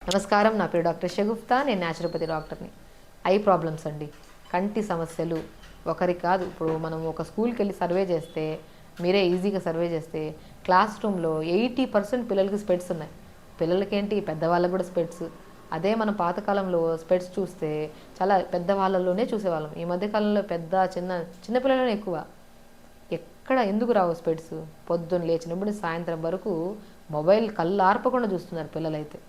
నమస్కారం. నా పేరు డాక్టర్ షగుప్తా. నేను న్యాచురోపతి డాక్టర్ని. ఐ ప్రాబ్లమ్స్ అండి, కంటి సమస్యలు ఒకరికి కాదు. ఇప్పుడు మనం ఒక స్కూల్కి వెళ్ళి సర్వే చేస్తే, మీరే ఈజీగా సర్వే చేస్తే క్లాస్ రూమ్లో 80% పిల్లలకి స్పెట్స్ ఉన్నాయి. పిల్లలకేంటి, పెద్దవాళ్ళకు కూడా స్పెట్స్. అదే మనం పాతకాలంలో స్పెట్స్ చూస్తే చాలా పెద్దవాళ్ళలోనే చూసేవాళ్ళం. ఈ మధ్యకాలంలో పెద్ద చిన్న చిన్న పిల్లలనే ఎక్కువ. ఎక్కడ ఎందుకు రావు స్పెట్స్? పొద్దున్న లేచినప్పుడు సాయంత్రం వరకు మొబైల్ కళ్ళు ఆర్పకుండా చూస్తున్నారు పిల్లలైతే.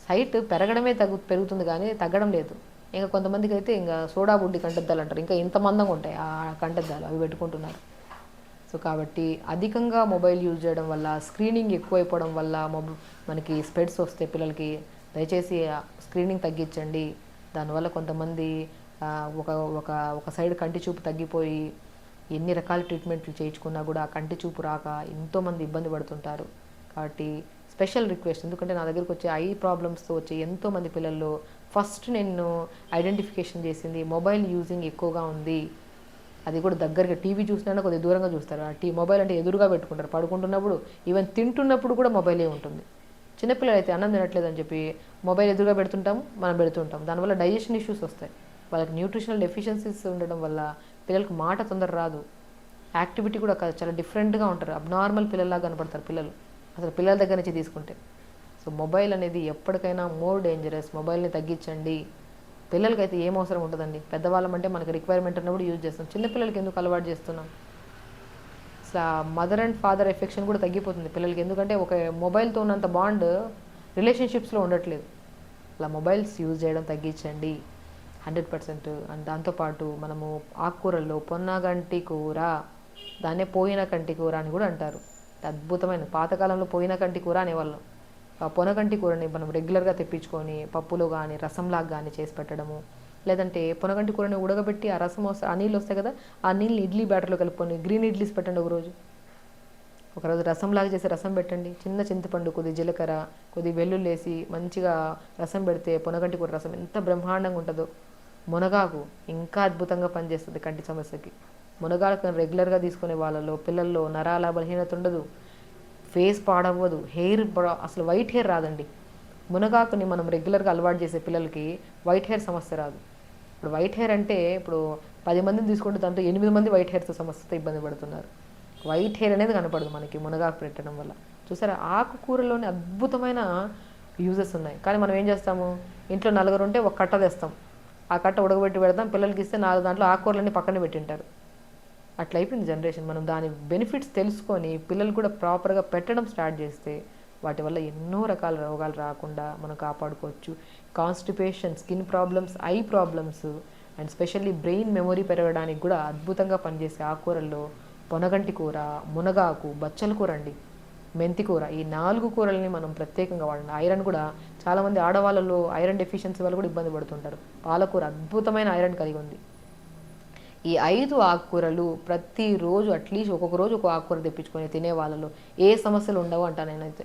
సైట్ పెరగడమే పెరుగుతుంది కానీ తగ్గడం లేదు. ఇంకా కొంతమందికి అయితే ఇంకా సోడా బుడ్డి కంటెద్దాలు అంటారు, ఇంకా ఇంత మందంగా ఉంటాయి ఆ కంటెద్దాలు, అవి పెట్టుకుంటున్నారు. సో కాబట్టి అధికంగా మొబైల్ యూజ్ చేయడం వల్ల, స్క్రీనింగ్ ఎక్కువైపోవడం వల్ల మనకి స్పెడ్స్ వస్తే పిల్లలకి దయచేసి స్క్రీనింగ్ తగ్గించండి. దానివల్ల కొంతమంది ఒక ఒక ఒక సైడ్ కంటి చూపు తగ్గిపోయి ఎన్ని రకాల ట్రీట్మెంట్లు చేయించుకున్నా కూడా కంటి చూపు రాక ఎంతోమంది ఇబ్బంది పడుతుంటారు. కాబట్టి స్పెషల్ రిక్వెస్ట్, ఎందుకంటే నా దగ్గరికి వచ్చే ఐ ప్రాబ్లమ్స్తో వచ్చే ఎంతోమంది పిల్లల్లో ఫస్ట్ నేను ఐడెంటిఫికేషన్ చేసింది మొబైల్ యూజింగ్ ఎక్కువగా ఉంది. అది కూడా దగ్గరగా టీవీ చూసినా కొద్దిగా దూరంగా చూస్తారు. మొబైల్ అంటే ఎదురుగా పెట్టుకుంటారు, పడుకుంటున్నప్పుడు ఈవెన్ తింటున్నప్పుడు కూడా మొబైలే ఉంటుంది. చిన్నపిల్లలు అయితే అన్నం తినట్లేదని చెప్పి మొబైల్ ఎదురుగా పెడుతుంటాము, మనం పెడుతుంటాం. దానివల్ల డైజెషన్ ఇష్యూస్ వస్తాయి. వాళ్ళకి న్యూట్రిషనల్ డెఫిషియన్సీస్ ఉండడం వల్ల పిల్లలకు మాట తొందర రాదు. యాక్టివిటీ కూడా చాలా డిఫరెంట్గా ఉంటారు. అబ్నార్మల్ పిల్లల్లాగా కనపడతారు పిల్లలు అసలు పిల్లల దగ్గర నుంచి తీసుకుంటే. సో మొబైల్ అనేది ఎప్పటికైనా మోర్ డేంజరస్. మొబైల్ని తగ్గించండి. పిల్లలకైతే ఏం అవసరం ఉంటుందండి. పెద్దవాళ్ళం అంటే మనకి రిక్వైర్మెంట్ ఉన్నప్పుడు యూజ్ చేస్తాం. చిన్నపిల్లలకి ఎందుకు అలవాటు చేస్తున్నాం? అసలు మదర్ అండ్ ఫాదర్ ఎఫెక్షన్ కూడా తగ్గిపోతుంది పిల్లలకి. ఎందుకంటే ఒక మొబైల్తో ఉన్నంత బాండ్ రిలేషన్షిప్స్లో ఉండట్లేదు. అలా మొబైల్స్ యూజ్ చేయడం తగ్గించండి 100%. అండ్ దాంతోపాటు మనము ఆకుకూరల్లో పొన్నగంటి కూర, దాన్నే పోయిన కంటి కూర అని కూడా అంటారు. అద్భుతమైన, పాతకాలంలో పోయిన కంటి కూర అనేవాళ్ళం. ఆ పొనగంటి కూరని మనం రెగ్యులర్గా తెప్పించుకొని పప్పులో కానీ రసంలాగా కానీ చేసి పెట్టడము, లేదంటే పొనగంటి కూరని ఉడకబెట్టి ఆ రసం వస్తే ఆ నీళ్ళు వస్తాయి కదా, ఆ నీళ్ళని ఇడ్లీ బ్యాటర్లో కలుపుకొని గ్రీన్ ఇడ్లీస్ పెట్టండి. ఒకరోజు రసంలాగా చేసి రసం పెట్టండి. చిన్న చింతపండు, కొద్ది జీలకర్ర, కొద్ది వెల్లుల్లి వేసి మంచిగా రసం పెడితే పొనగంటి కూర రసం ఎంత బ్రహ్మాండంగా ఉంటుందో. మునగాకు ఇంకా అద్భుతంగా పనిచేస్తుంది కంటి సమస్యకి. మునగాకు రెగ్యులర్గా తీసుకునే వాళ్ళలో పిల్లల్లో నరాల బలహీనత ఉండదు, ఫేస్ పాడవ్వదు, హెయిర్ అసలు వైట్ హెయిర్ రాదండి. మునగాకుని మనం రెగ్యులర్గా అలవాటు చేసే పిల్లలకి వైట్ హెయిర్ సమస్య రాదు. ఇప్పుడు వైట్ హెయిర్ అంటే ఇప్పుడు 10 మందిని తీసుకుంటే దాంట్లో 8 మంది వైట్ హెయిర్తో సమస్యతో ఇబ్బంది పడుతున్నారు. వైట్ హెయిర్ అనేది కనపడదు మనకి మునగాకు పెట్టడం వల్ల. చూసారా, ఆకుకూరలోనే అద్భుతమైన యూజెస్ ఉన్నాయి. కానీ మనం ఏం చేస్తాము, ఇంట్లో నలుగురు ఉంటే ఒక కట్ట తెస్తాం, ఆ కట్ట ఉడకబెట్టి పెడతాం, పిల్లలకి ఇస్తే 4 దాంట్లో ఆకుకూరలన్నీ పక్కన పెట్టింటారు. అట్లా అయిపోయింది జనరేషన్. మనం దాని బెనిఫిట్స్ తెలుసుకొని పిల్లలు కూడా ప్రాపర్గా పెట్టడం స్టార్ట్ చేస్తే వాటి వల్ల ఎన్నో రకాల రోగాలు రాకుండా మనం కాపాడుకోవచ్చు. Constipation, skin problems, eye problems and specially brain memory పెరగడానికి కూడా అద్భుతంగా పనిచేసే ఆకుకూరల్లో పొనగంటి కూర, మునగాకు, బచ్చల కూర అండి, మెంతి కూర, ఈ 4 కూరల్ని మనం ప్రత్యేకంగా వాడండి. ఐరన్ కూడా చాలామంది ఆడవాళ్ళలో ఐరన్ డెఫిషియన్సీ వల్ల కూడా ఇబ్బంది పడుతుంటారు. పాలకూర అద్భుతమైన ఐరన్ కలిగి ఉంది. ఈ 5 ఆకుకూరలు ప్రతిరోజు అట్లీస్ట్ ఒక్కొక్క రోజు ఒక ఆకుకూర తెప్పించుకొని తినే వాళ్ళలో ఏ సమస్యలు ఉండవు అంటా నేనైతే.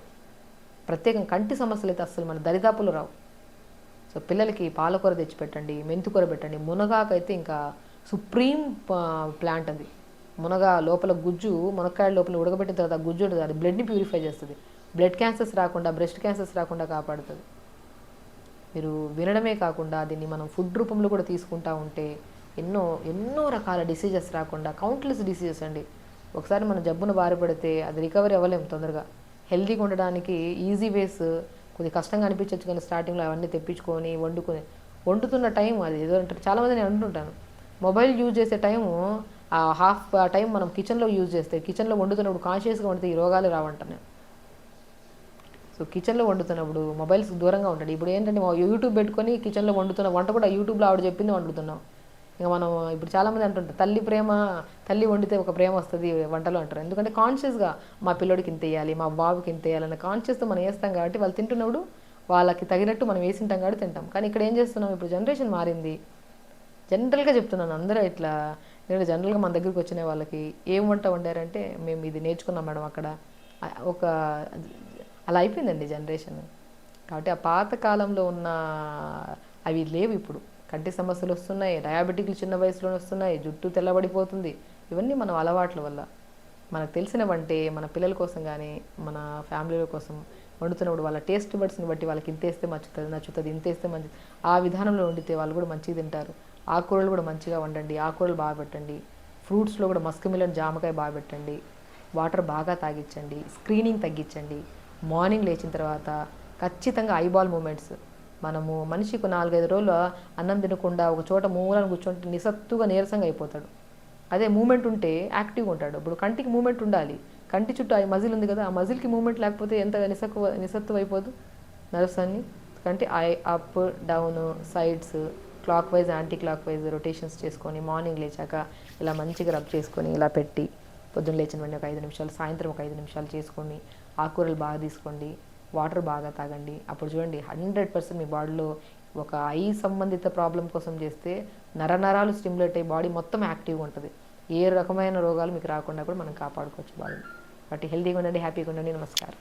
ప్రత్యేకంగా కంటి సమస్యలు అయితే అస్సలు మన దరిదాపులు రావు. సో పిల్లలకి పాలకూర తెచ్చిపెట్టండి, మెంతికూర పెట్టండి. మునగాకు అయితే ఇంకా సుప్రీం ప్లాంట్ అది. మునగా లోపల గుజ్జు, మునక్కాయ లోపల ఉడకబెట్టిన తర్వాత గుజ్జు ఉంటుంది, అది బ్లడ్ని ప్యూరిఫై చేస్తుంది. బ్లడ్ క్యాన్సర్స్ రాకుండా, బ్రెస్ట్ క్యాన్సర్స్ రాకుండా కాపాడుతుంది. మీరు వినడమే కాకుండా దీన్ని మనం ఫుడ్ రూపంలో కూడా తీసుకుంటా ఉంటే ఎన్నో ఎన్నో రకాల డిసీజెస్ రాకుండా, కౌంట్లెస్ డిసీజెస్ అండి. ఒకసారి మనం జబ్బును బారిపడితే అది రికవరీ అవ్వలేము తొందరగా. హెల్తీగా ఉండడానికి ఈజీ వేస్ కొద్దిగా కష్టంగా అనిపించవచ్చు, కానీ స్టార్టింగ్లో అవన్నీ తెప్పించుకొని వండుతున్న టైం అది ఏదో అంటారు. చాలామంది నేను అంటుంటాను, మొబైల్ యూజ్ చేసే టైము హాఫ్ టైం మనం కిచెన్లో యూజ్ చేస్తే, కిచెన్లో వండుతున్నప్పుడు కాన్షియస్గా వండితే ఈ రోగాలు రావంటాను. సో కిచెన్లో వండుతున్నప్పుడు మొబైల్స్ దూరంగా ఉంటాడు. ఇప్పుడు ఏంటంటే యూట్యూబ్ పెట్టుకొని కిచెన్లో వండుతున్న వంట కూడా యూట్యూబ్లో ఆవిడ చెప్పింది వండుతున్నాం. ఇంకా మనం ఇప్పుడు చాలామంది అంటుంటారు, తల్లి వండితే ఒక ప్రేమ వస్తుంది వంటలో అంటారు. ఎందుకంటే కాన్షియస్గా మా పిల్లోడికి ఇంత వేయాలి, మా బాబుకి ఇంత వేయాలన్న కాన్షియస్తో మనం వేస్తాం కాబట్టి వాళ్ళు తింటున్నప్పుడు వాళ్ళకి తగినట్టు మనం వేసింటాం కాబట్టి తింటాం. కానీ ఇక్కడ ఏం చేస్తున్నాం, ఇప్పుడు జనరేషన్ మారింది. జనరల్గా చెప్తున్నాను, అందరూ ఇట్లా నేను జనరల్గా మన దగ్గరికి వచ్చిన వాళ్ళకి ఏం వంట వండారంటే మేము ఇది నేర్చుకున్నాం మేడం అక్కడ, ఒక అలా అయిపోయిందండి జనరేషన్. కాబట్టి ఆ పాత కాలంలో ఉన్న అవి లేవు ఇప్పుడు. కంటి సమస్యలు వస్తున్నాయి, డయాబెటిక్లు చిన్న వయసులోనే వస్తున్నాయి, జుట్టు తెల్లబడిపోతుంది. ఇవన్నీ మనం అలవాట్ల వల్ల. మనకు తెలిసిన వంటే మన పిల్లల కోసం కానీ మన ఫ్యామిలీల కోసం వండుతున్నప్పుడు వాళ్ళ టేస్ట్ బడ్స్ని బట్టి వాళ్ళకి ఇంతేస్తే నచ్చుతుంది ఇంతేస్తే మంచి ఆ విధానంలో వండితే వాళ్ళు కూడా మంచిగా తింటారు. ఆకుకూరలు కూడా మంచిగా వండండి, ఆకుకూరలు బాగా పెట్టండి. ఫ్రూట్స్లో కూడా మస్క్ మిలన్, జామకాయ బాగా పెట్టండి. వాటర్ బాగా తాగించండి, స్క్రీనింగ్ తగ్గించండి. మార్నింగ్ లేచిన తర్వాత ఖచ్చితంగా ఐబాల్ మూమెంట్స్. మనము మనిషికి 4-5 రోజులు అన్నం తినకుండా ఒక చోట మూలను కూర్చుంటే నిస్సత్తుగా నీరసంగా అయిపోతాడు. అదే మూమెంట్ ఉంటే యాక్టివ్గా ఉంటాడు. ఇప్పుడు కంటికి మూమెంట్ ఉండాలి. కంటి చుట్టూ ఆ మజిల్ ఉంది కదా, ఆ మజిల్కి మూమెంట్ లేకపోతే ఎంత నిస్సత్తువ అయిపోదు నర్వ్స్ అన్ని. కంటే I up down sides clock wise anti clock wise rotations చేసుకొని మార్నింగ్ లేచాక ఇలా మంచిగా రబ్ చేసుకొని ఇలా పెట్టి పొద్దున్న లేచిన వెంటనే ఒక 5 నిమిషాలు, సాయంత్రం ఒక 5 నిమిషాలు చేసుకొని ఆకుకూరలు బాగా తీసుకోండి, వాటర్ బాగా తాగండి. అప్పుడు చూడండి 100% మీ బాడీలో ఒక ఐ సంబంధిత ప్రాబ్లం కోసం చేస్తే నరాలు స్టిమ్యులేట్ అయ్యి బాడీ మొత్తం యాక్టివ్గా ఉంటుంది. ఏ రకమైన రోగాలు మీకు రాకుండా కూడా మనం కాపాడుకోవచ్చు బాడీని. కాబట్టి హెల్తీగా ఉండండి, హ్యాపీగా ఉండండి. నమస్కారం.